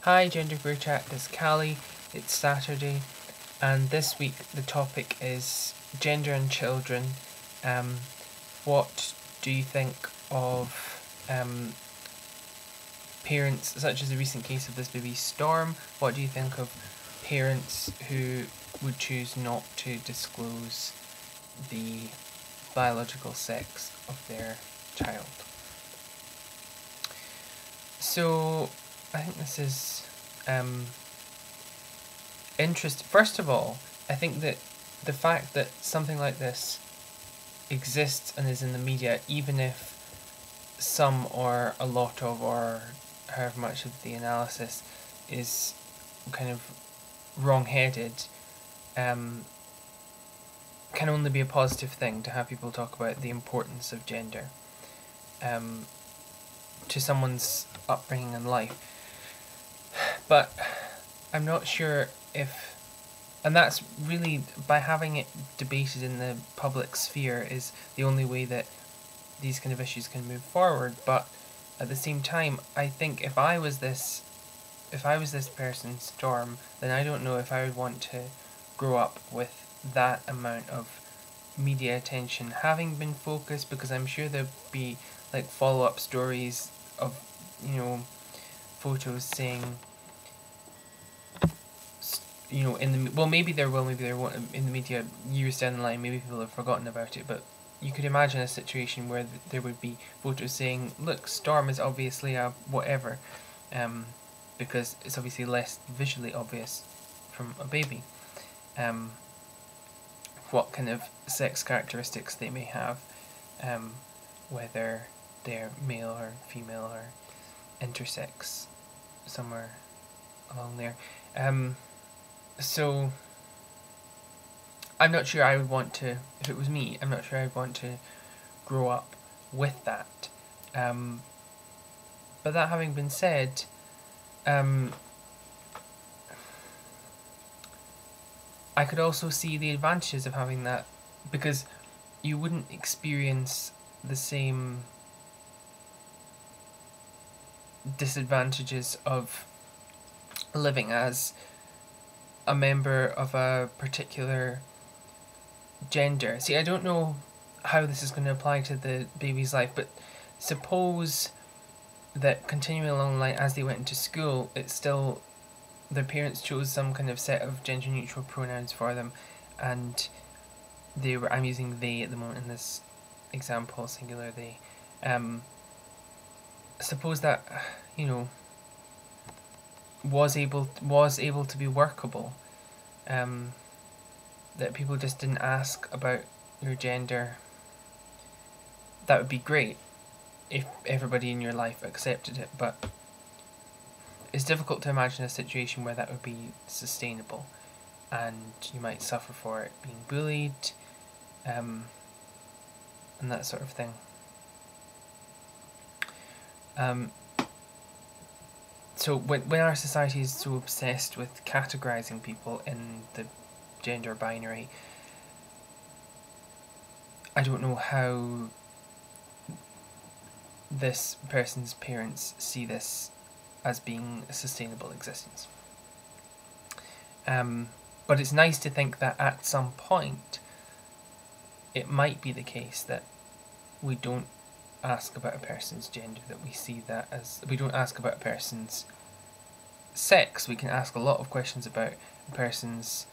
Hi GenderqueerChat, this is Callie. It's Saturday, and this week the topic is gender and children. What do you think of parents, such as the recent case of this baby Storm? What do you think of parents who would choose not to disclose the biological sex of their child? So, I think this is interesting. First of all, I think that the fact that something like this exists and is in the media, even if some or a lot of, or however much of the analysis is kind of wrong-headed, can only be a positive thing to have people talk about the importance of gender to someone's upbringing and life. But I'm not sure if, and that's really, by having it debated in the public sphere is the only way that these kind of issues can move forward. But at the same time, I think if I was this person, Storm, then I don't know if I would want to grow up with that amount of media attention having been focused, because I'm sure there'd be like follow-up stories of, photos saying, maybe there will, maybe there won't in the media years down the line, maybe people have forgotten about it, but you could imagine a situation where there would be photos saying, look, Storm is obviously a whatever, because it's obviously less visually obvious from a baby, what kind of sex characteristics they may have, whether they're male or female or intersex, somewhere along there. So I'm not sure I would want to, if it was me, I'm not sure I'd want to grow up with that. But that having been said, I could also see the advantages of having that, because you wouldn't experience the same disadvantages of living as a member of a particular gender. See, I don't know how this is going to apply to the baby's life, but suppose that continuing along the line as they went into school, it's still their parents chose some kind of set of gender neutral pronouns for them, and they were, I'm using they at the moment in this example, singular they, suppose that, was able to be workable, that people just didn't ask about your gender, that would be great if everybody in your life accepted it, but it's difficult to imagine a situation where that would be sustainable, and you might suffer for it being bullied, and that sort of thing. So when our society is so obsessed with categorizing people in the gender binary, I don't know how this person's parents see this as being a sustainable existence. But it's nice to think that at some point it might be the case that we don't ask about a person's gender, that we see that as, we don't ask about a person's sex. We can ask a lot of questions about a person's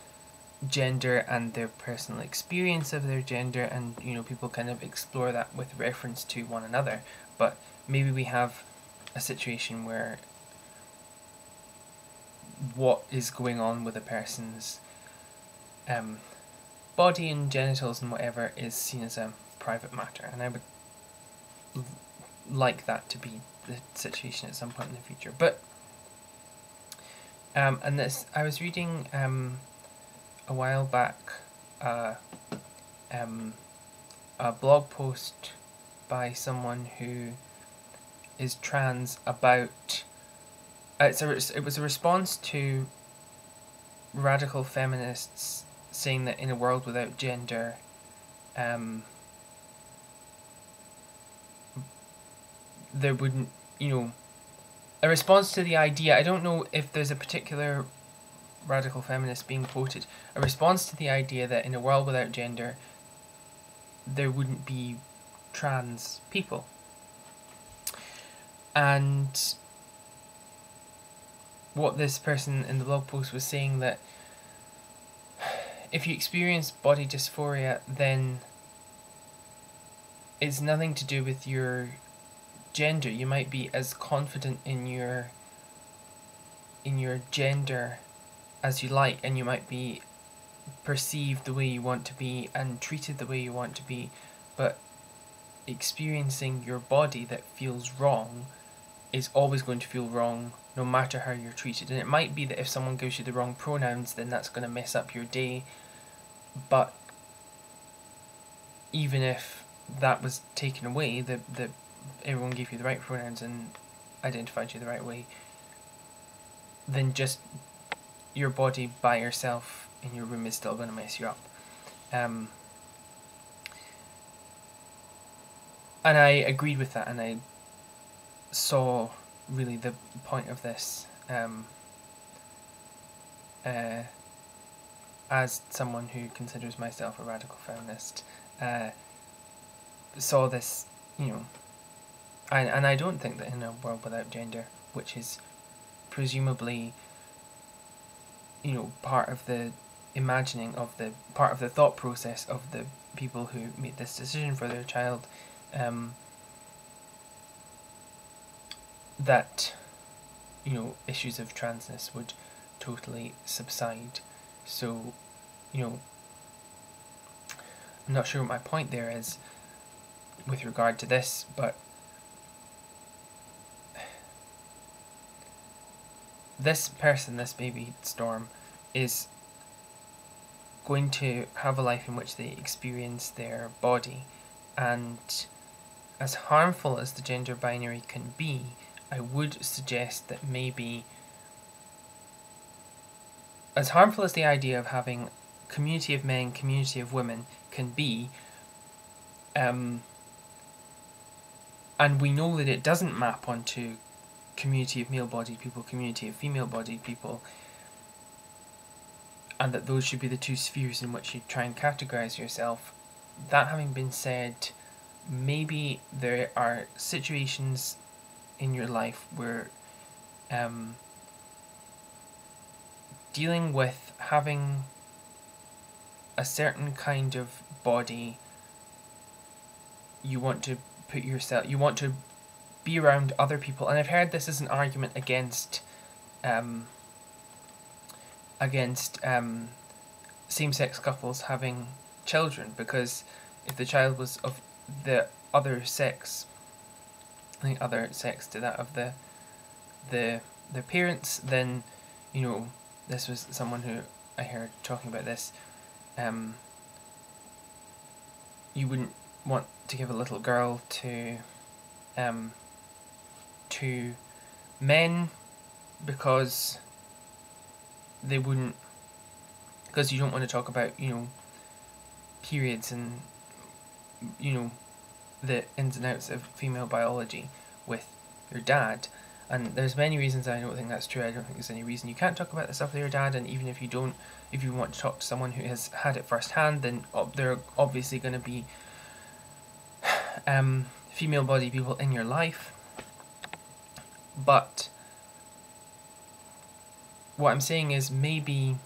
gender and their personal experience of their gender, and people kind of explore that with reference to one another. But maybe we have a situation where what is going on with a person's body and genitals and whatever is seen as a private matter, and I would like that to be the situation at some point in the future. But and this, I was reading a while back a blog post by someone who is trans about it was a response to radical feminists saying that in a world without gender, there wouldn't, a response to the idea, I don't know if there's a particular radical feminist being quoted, a response to the idea that in a world without gender, there wouldn't be trans people. And what this person in the blog post was saying, that if you experience body dysphoria, then it's nothing to do with your gender. You might be as confident in your gender as you like, and you might be perceived the way you want to be and treated the way you want to be, but experiencing your body that feels wrong is always going to feel wrong no matter how you're treated. And it might be that if someone gives you the wrong pronouns, then that's going to mess up your day, but even if that was taken away, that everyone gave you the right pronouns and identified you the right way, then just your body by yourself in your room is still going to mess you up. And I agreed with that, and I saw really the point of this as someone who considers myself a radical feminist, saw this, and I don't think that in a world without gender, which is presumably, part of the imagining of part of the thought process of the people who made this decision for their child, that issues of transness would totally subside. So I'm not sure what my point there is with regard to this, but this person, this baby Storm, is going to have a life in which they experience their body, and as harmful as the gender binary can be, I would suggest that maybe, as harmful as the idea of having community of men, community of women can be, and we know that it doesn't map onto community of male-bodied people, community of female-bodied people, and that those should be the two spheres in which you try and categorise yourself. That having been said, maybe there are situations in your life where dealing with having a certain kind of body, you want to be around other people. And I've heard this as an argument against same-sex couples having children, because if the child was of the other sex, other sex to that of their parents, then this was someone who I heard talking about this. You wouldn't want to give a little girl to men because you don't want to talk about periods and the ins and outs of female biology with your dad. And there's many reasons I don't think that's true. I don't think there's any reason you can't talk about this stuff with your dad, and even if you don't, if you want to talk to someone who has had it firsthand, then there are obviously going to be female body people in your life. But what I'm saying is, maybe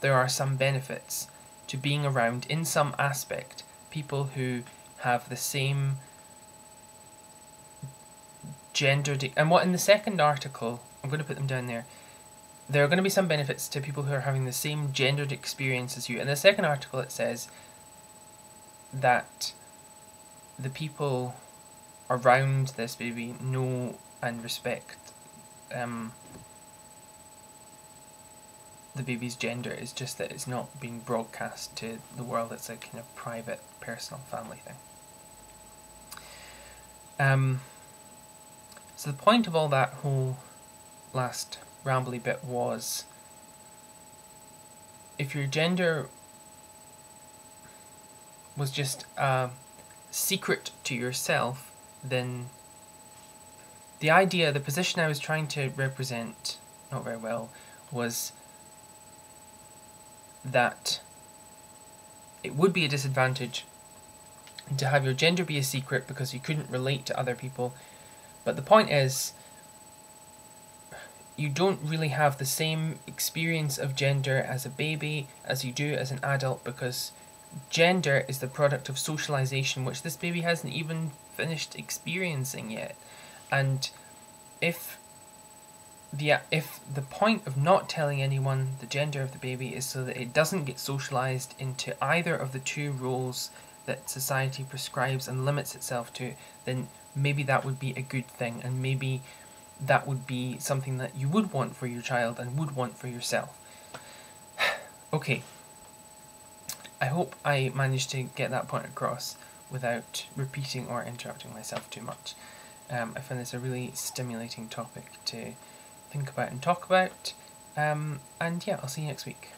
there are some benefits to being around, in some aspect, people who have the same gendered, and what in the second article, I'm going to put them down there, there are going to be some benefits to people who are having the same gendered experience as you. In the second article it says that the people around this baby know and respect the baby's gender. It's just that it's not being broadcast to the world. It's a kind of private, personal, family thing. So the point of all that whole last rambly bit was, if your gender was just a secret to yourself, then the idea, the position I was trying to represent, not very well, was that it would be a disadvantage to have your gender be a secret because you couldn't relate to other people. But the point is, you don't really have the same experience of gender as a baby as you do as an adult, because gender is the product of socialization, which this baby hasn't even finished experiencing yet. And if the point of not telling anyone the gender of the baby is so that it doesn't get socialized into either of the two roles that society prescribes and limits itself to, then maybe that would be a good thing, and maybe that would be something that you would want for your child and would want for yourself. Okay, I hope I managed to get that point across without repeating or interrupting myself too much. I find this a really stimulating topic to think about and talk about. And yeah, I'll see you next week.